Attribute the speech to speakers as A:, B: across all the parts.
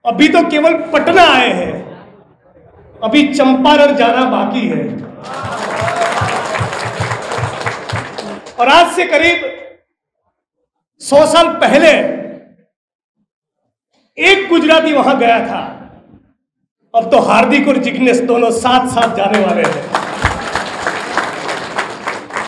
A: अभी तो केवल पटना आए हैं, अभी चंपारण जाना बाकी है। और आज से करीब 100 साल पहले एक गुजराती वहां गया था। अब तो हार्दिक और जिग्नेश दोनों साथ साथ जाने वाले हैं।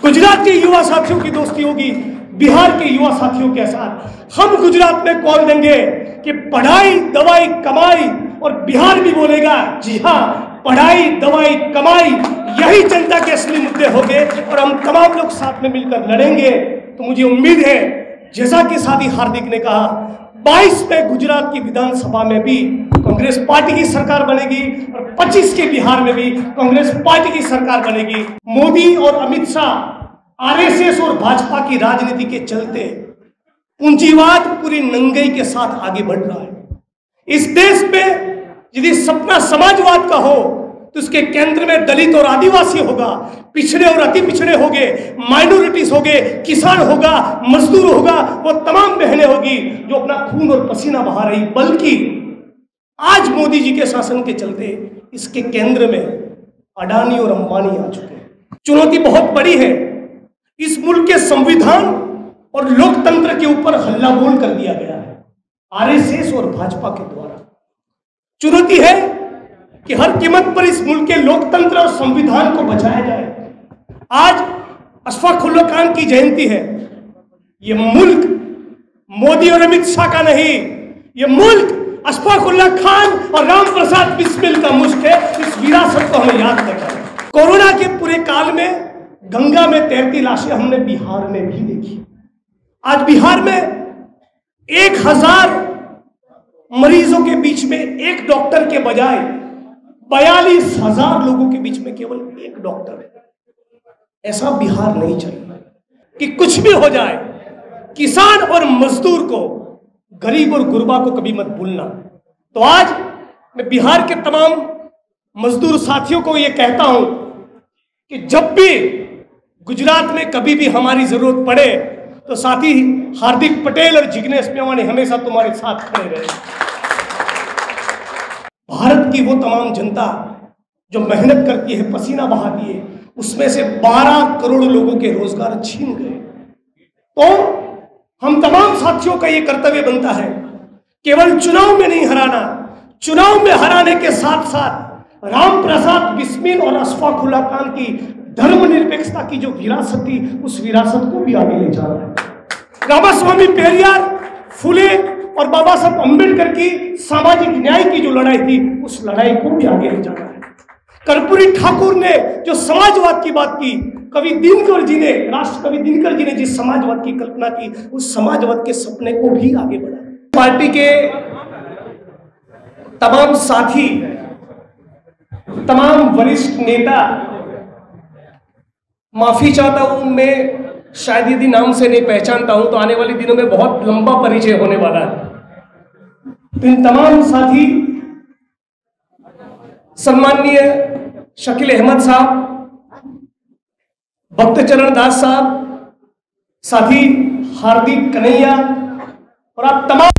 A: गुजरात के युवा साथियों की दोस्ती होगी बिहार के युवा साथियों के साथ। हम गुजरात में कॉल देंगे कि पढ़ाई दवाई कमाई, और बिहार भी बोलेगा जी हां, पढ़ाई दवाई कमाई, यही जनता के असली मुद्दे होंगे और हम तमाम लोग साथ में मिलकर लड़ेंगे। तो मुझे उम्मीद है, जैसा कि साथी हार्दिक ने कहा, 22 में गुजरात की विधानसभा में भी कांग्रेस पार्टी की सरकार बनेगी और 25 के बिहार में भी कांग्रेस पार्टी की सरकार बनेगी। मोदी और अमित शाह आरएसएस और भाजपा की राजनीति के चलते पूंजीवाद पूरी नंगई के साथ आगे बढ़ रहा है। इस देश में यदि सपना समाजवाद का हो तो उसके केंद्र में दलित और आदिवासी होगा, पिछड़े और अति पिछड़े होंगे, माइनॉरिटीज होंगे, किसान होगा, मजदूर होगा, वो तमाम बहनें होगी जो अपना खून और पसीना बहा रही। बल्कि आज मोदी जी के शासन के चलते इसके केंद्र में अडानी और अंबानी आ चुके हैं। चुनौती बहुत बड़ी है। इस मुल्क के संविधान और लोकतंत्र के ऊपर हल्ला बोल कर दिया गया है आरएसएस और भाजपा के द्वारा। चुनौती है कि हर कीमत पर इस मुल्क के लोकतंत्र और संविधान को बचाया जाए। आज अशफाक उल्लाह खान की जयंती है। यह मुल्क मोदी और अमित शाह का नहीं, यह मुल्क अशफाक उल्लाह खान और राम प्रसाद बिस्मिल का मुल्क है। इस विरासत को हमें याद करना है। कोरोना के पूरे काल में गंगा में तैरती लाशें हमने बिहार में भी देखी। आज बिहार में 1000 मरीजों के बीच में एक डॉक्टर के बजाय 42,000 लोगों के बीच में केवल एक डॉक्टर है। ऐसा बिहार नहीं चाहिए कि कुछ भी हो जाए, किसान और मजदूर को, गरीब और गुरबा को कभी मत भूलना। तो आज मैं बिहार के तमाम मजदूर साथियों को यह कहता हूं कि जब भी गुजरात में कभी भी हमारी जरूरत पड़े तो साथी हार्दिक पटेल और जिग्नेश मेवानी हमेशा तुम्हारे साथ खड़े रहे। भारत की वो तमाम जनता जो मेहनत करती है, पसीना बहाती है, उसमें से 12 करोड़ लोगों के रोजगार छीन गए। तो हम तमाम साथियों का यह कर्तव्य बनता है केवल चुनाव में नहीं हराना, चुनाव में हराने के साथ साथ राम प्रसाद बिस्मिल और अशफाक उल्लाह खान की धर्मनिरपेक्षता की जो विरासत थी, उस विरासत को भी आगे ले जाना है। रामास्वामी पेरियार, फुले और बाबा साहब अम्बेडकर की सामाजिक न्याय की जो लड़ाई थी, उस लड़ाई को भी आगे ले जाना है। कर्पूरी ठाकुर ने जो समाजवाद की बात की, कवि दिनकर जी ने, राष्ट्र कवि दिनकर जी ने जिस समाजवाद की कल्पना की, उस समाजवाद के सपने को भी आगे बढ़ाया। पार्टी के तमाम साथी, तमाम वरिष्ठ नेता, माफी चाहता हूं, मैं शायद यदि नाम से नहीं पहचानता हूं तो आने वाले दिनों में बहुत लंबा परिचय होने वाला है। तो इन तमाम साथी, सम्माननीय शकील अहमद साहब, भक्त चरण दास साहब, साथी हार्दिक कन्हैया और आप तमाम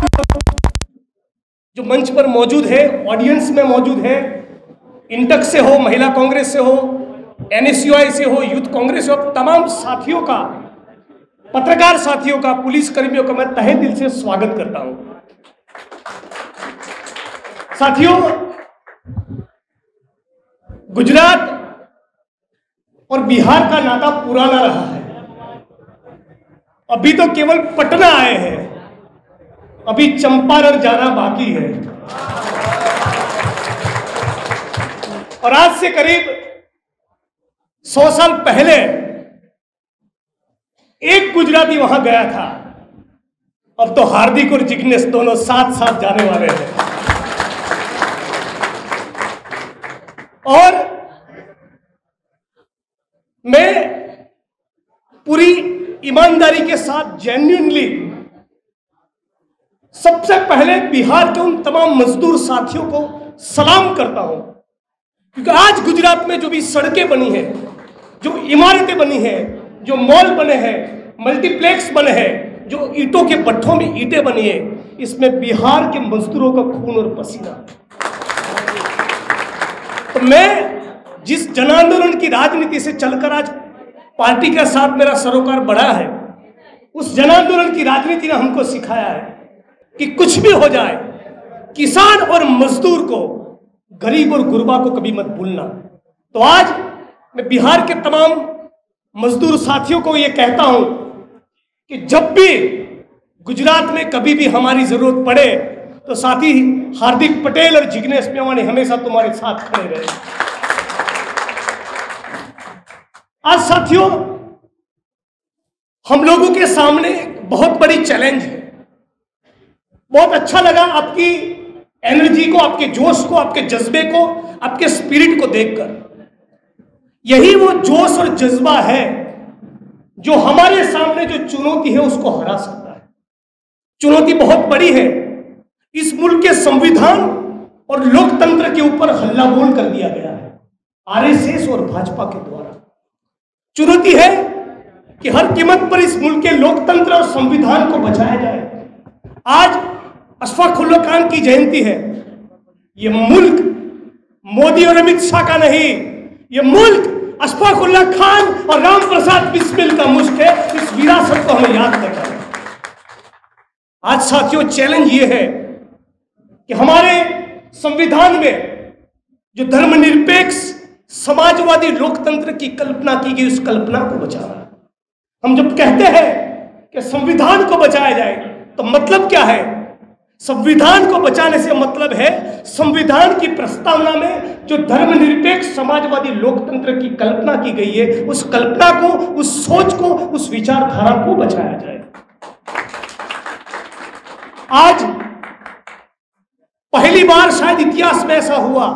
A: जो मंच पर मौजूद है, ऑडियंस में मौजूद है, इंटक से हो, महिला कांग्रेस से हो, एनएसयूआई से हो, यूथ कांग्रेस से हो, तमाम साथियों का, पत्रकार साथियों का, पुलिस कर्मियों का मैं तहे दिल से स्वागत करता हूं। साथियों, गुजरात और बिहार का नाता पुराना रहा है। अभी तो केवल पटना आए हैं, अभी चंपारण जाना बाकी है। और आज से करीब 100 साल पहले एक गुजराती वहां गया था। अब तो हार्दिक और जिग्नेश दोनों साथ साथ जाने वाले हैं। और मैं पूरी ईमानदारी के साथ, जेन्युइनली, सबसे पहले बिहार के उन तमाम मजदूर साथियों को सलाम करता हूं, क्योंकि आज गुजरात में जो भी सड़कें बनी हैं, जो इमारतें बनी हैं, जो मॉल बने हैं, मल्टीप्लेक्स बने हैं, जो ईंटों के भट्ठों में ईंटें बनी है, इसमें बिहार के मजदूरों का खून और पसीना। तो मैं जिस जन आंदोलन की राजनीति से चलकर आज पार्टी के साथ मेरा सरोकार बढ़ा है, उस जन आंदोलन की राजनीति ने हमको सिखाया है कि कुछ भी हो जाए, किसान और मजदूर को, गरीब और गुरबा को कभी मत भूलना। तो आज मैं बिहार के तमाम मजदूर साथियों को ये कहता हूं कि जब भी गुजरात में कभी भी हमारी जरूरत पड़े तो साथी हार्दिक पटेल और जिग्नेश मेवानी हमेशा तुम्हारे साथ खड़े रहे। आज साथियों, हम लोगों के सामने बहुत बड़ी चैलेंज है। बहुत अच्छा लगा आपकी एनर्जी को, आपके जोश को, आपके जज्बे को, आपके स्पिरिट को देखकर। यही वो जोश और जज्बा है जो हमारे सामने जो चुनौती है उसको हरा सकता है। चुनौती बहुत बड़ी है। इस मुल्क के संविधान और लोकतंत्र के ऊपर हल्ला बोल कर दिया गया है आरएसएस और भाजपा के द्वारा। चुनौती है कि हर कीमत पर इस मुल्क के लोकतंत्र और संविधान को बचाया जाए। आज अशफाक उल्लाह खान की जयंती है। ये मुल्क मोदी और अमित शाह का नहीं, ये मुल्क अशफाक उल्लाह खान और राम प्रसाद बिस्मिल का मुल्क है। इस विरासत को हमें याद करना है। आज साथियों, चैलेंज ये है कि हमारे संविधान में जो धर्मनिरपेक्ष समाजवादी लोकतंत्र की कल्पना की गई, उस कल्पना को बचाना। हम जब कहते हैं कि संविधान को बचाया जाए तो मतलब क्या है? संविधान को बचाने से मतलब है संविधान की प्रस्तावना में जो धर्मनिरपेक्ष समाजवादी लोकतंत्र की कल्पना की गई है, उस कल्पना को, उस सोच को, उस विचारधारा को बचाया जाए। आज पहली बार शायद इतिहास में ऐसा हुआ,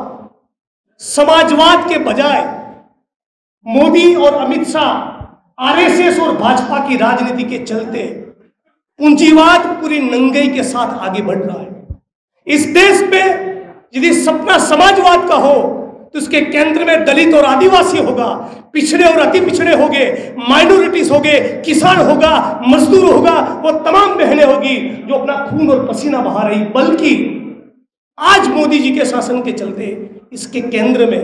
A: समाजवाद के बजाय मोदी और अमित शाह आरएसएस और भाजपा की राजनीति के चलते पूंजीवाद पूरी नंगाई के साथ आगे बढ़ रहा है। इस देश में यदि सपना समाजवाद का हो तो उसके केंद्र में दलित और आदिवासी होगा, पिछड़े और अति पिछड़े होंगे, माइनॉरिटीज होंगे, किसान होगा, मजदूर होगा, वो तमाम बहनें होगी जो अपना खून और पसीना बहा रही। बल्कि आज मोदी जी के शासन के चलते इसके केंद्र में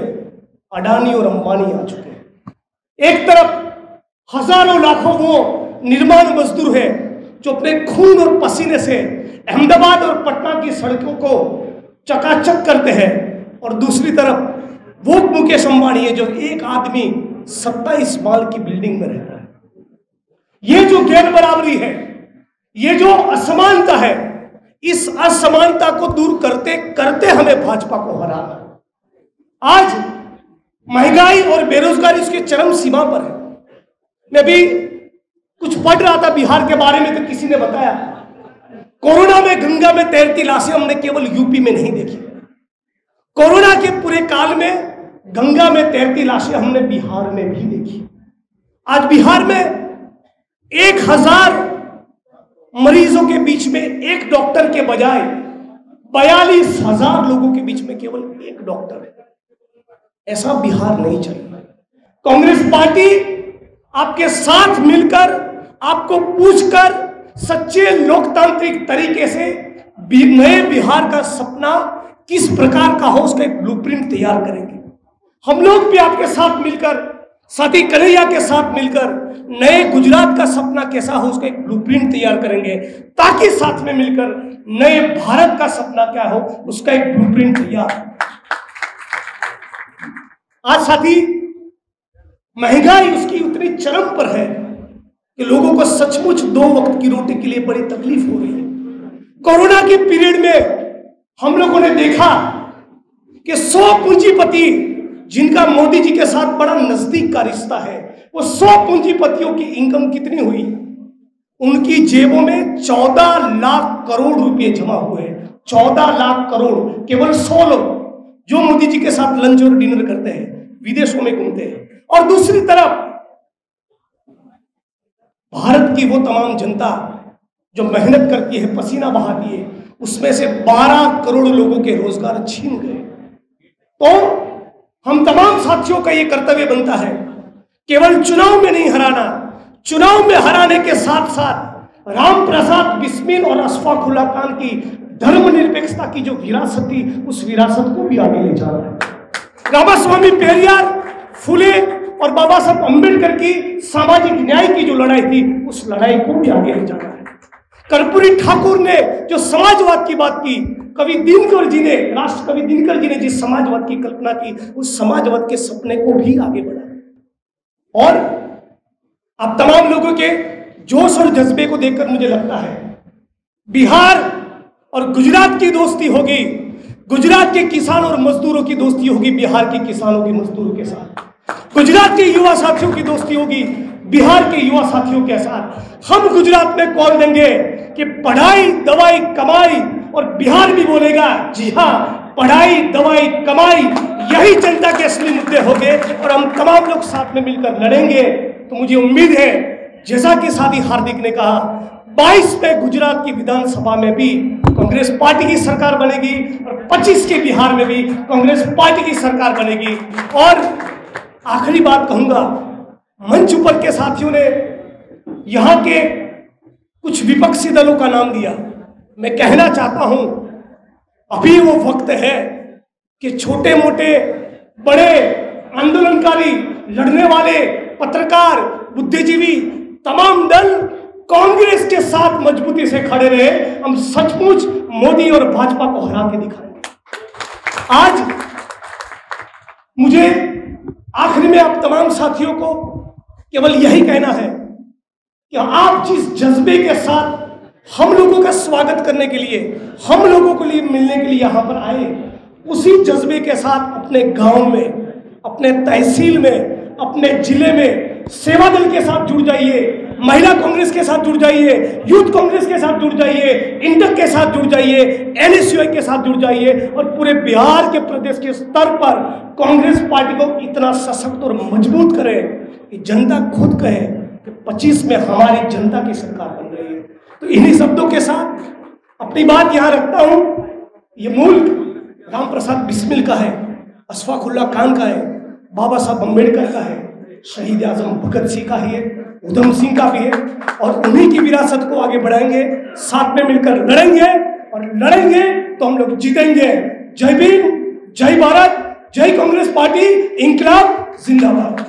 A: अडानी और अंबानी आ चुके हैं। एक तरफ हजारों लाखों वो निर्माण मजदूर है जो अपने खून और पसीने से अहमदाबाद और पटना की सड़कों को चकाचक करते हैं, और दूसरी तरफ वो मुकेश अंबानी है जो एक आदमी 27 माल की बिल्डिंग में रहता है। ये जो गैर बराबरी है, ये जो असमानता है, इस असमानता को दूर करते करते हमें भाजपा को हराना। आज महंगाई और बेरोजगारी उसके चरम सीमा पर है। मैं भी कुछ पढ़ रहा था बिहार के बारे में, तो किसी ने बताया कोरोना में गंगा में तैरती लाशें हमने केवल यूपी में नहीं देखी, कोरोना के पूरे काल में गंगा में तैरती लाशें हमने बिहार में भी देखी। आज बिहार में 1000 मरीजों के बीच में एक डॉक्टर के बजाय 42,000 लोगों के बीच में केवल एक डॉक्टर है। ऐसा बिहार नहीं चाहिए। कांग्रेस पार्टी आपके साथ मिलकर, आपको पूछकर सच्चे लोकतांत्रिक तरीके से नए बिहार का सपना किस प्रकार का हो उसका एक ब्लूप्रिंट तैयार करेंगे। हम लोग भी आपके साथ मिलकर, साथी कन्हैया के साथ मिलकर नए गुजरात का सपना कैसा हो उसका एक ब्लूप्रिंट तैयार करेंगे, ताकि साथ में मिलकर नए भारत का सपना क्या हो उसका एक ब्लूप्रिंट तैयार। आज साथी, महंगाई उसकी उतनी चरम पर है कि लोगों को सचमुच 2 वक्त की रोटी के लिए बड़ी तकलीफ हो रही है। कोरोना के पीरियड में हम लोगों ने देखा कि 100 पूंजीपति जिनका मोदी जी के साथ बड़ा नजदीक का रिश्ता है, वो 100 पूंजीपतियों की इनकम कितनी हुई? उनकी जेबों में 14 लाख करोड़ रुपए जमा हुए। 14 लाख करोड़ केवल 100 लोग जो मोदी जी के साथ लंच और डिनर करते हैं, विदेशों में घूमते हैं। और दूसरी तरफ भारत की वो तमाम जनता जो मेहनत करती है, पसीना बहाती है, उसमें से 12 करोड़ लोगों के रोजगार छीन गए। तो हम तमाम साथियों का यह कर्तव्य बनता है केवल चुनाव में नहीं हराना, चुनाव में हराने के साथ साथ राम प्रसाद बिस्मिल और अशफाक उल्लाह खान की धर्मनिरपेक्षता की जो विरासत थी, उस विरासत को भी आगे ले जा रहा है। रामास्वामी पेरियार, फुले और बाबा साहब अम्बेडकर की सामाजिक न्याय की जो लड़ाई थी, उस लड़ाई को भी आगे ले जा रहा है। कर्पूरी ठाकुर ने जो समाजवाद की बात की, कवि दिनकर जी ने, राष्ट्र कवि दिनकर जी ने जिस समाजवाद की कल्पना की, उस समाजवाद के सपने को भी आगे बढ़ाया। और अब तमाम लोगों के जोश और जज्बे को देखकर मुझे लगता है बिहार और गुजरात की दोस्ती होगी, गुजरात के किसान और मजदूरों की दोस्ती होगी बिहार के किसानों के मजदूरों के साथ, गुजरात के युवा साथियों की दोस्ती होगी बिहार के युवा साथियों के साथ। हम गुजरात में कॉल देंगे कि पढ़ाई, दवाई, कमाई, और बिहार भी बोलेगा जी हाँ, पढ़ाई, दवाई, कमाई, यही जनता के असली मुद्दे होंगे और हम तमाम लोग साथ में मिलकर लड़ेंगे। तो मुझे उम्मीद है, जैसा कि साथी हार्दिक ने कहा, 22 में गुजरात की विधानसभा में भी कांग्रेस पार्टी की सरकार बनेगी और 25 के बिहार में भी कांग्रेस पार्टी की सरकार बनेगी। और आखिरी बात कहूंगा, मंच ऊपर के साथियों ने यहां के कुछ विपक्षी दलों का नाम दिया। मैं कहना चाहता हूं, अभी वो वक्त है कि छोटे मोटे बड़े आंदोलनकारी, लड़ने वाले, पत्रकार, बुद्धिजीवी, तमाम दल कांग्रेस के साथ मजबूती से खड़े रहे। हम सचमुच मोदी और भाजपा को हरा के दिखाएंगे। आज मुझे आखिर में आप तमाम साथियों को केवल यही कहना है कि आप जिस जज्बे के साथ हम लोगों का स्वागत करने के लिए, हम लोगों के लिए मिलने के लिए यहां पर आए, उसी जज्बे के साथ अपने गांव में, अपने तहसील में, अपने जिले में सेवा दल के साथ जुड़ जाइए, महिला कांग्रेस के साथ जुड़ जाइए, यूथ कांग्रेस के साथ जुड़ जाइए, इंटर के साथ जुड़ जाइए, एनएसयूआई के साथ जुड़ जाइए और पूरे बिहार के प्रदेश के स्तर पर कांग्रेस पार्टी को इतना सशक्त और मजबूत करें कि जनता खुद कहे कि 25 में हमारी जनता की सरकार बन रही है। तो इन्हीं शब्दों के साथ अपनी बात यहां रखता हूं। ये मुल्क राम प्रसाद बिस्मिल का है, अशफाक उल्लाह खान का है, बाबा साहब अम्बेडकर का है, शहीद आजम भगत सिंह का ही है, उधम सिंह का भी है, और उन्हीं की विरासत को आगे बढ़ाएंगे, साथ में मिलकर लड़ेंगे और लड़ेंगे तो हम लोग जीतेंगे। जय भीम, जय भारत, जय कांग्रेस पार्टी, इंकलाब जिंदाबाद।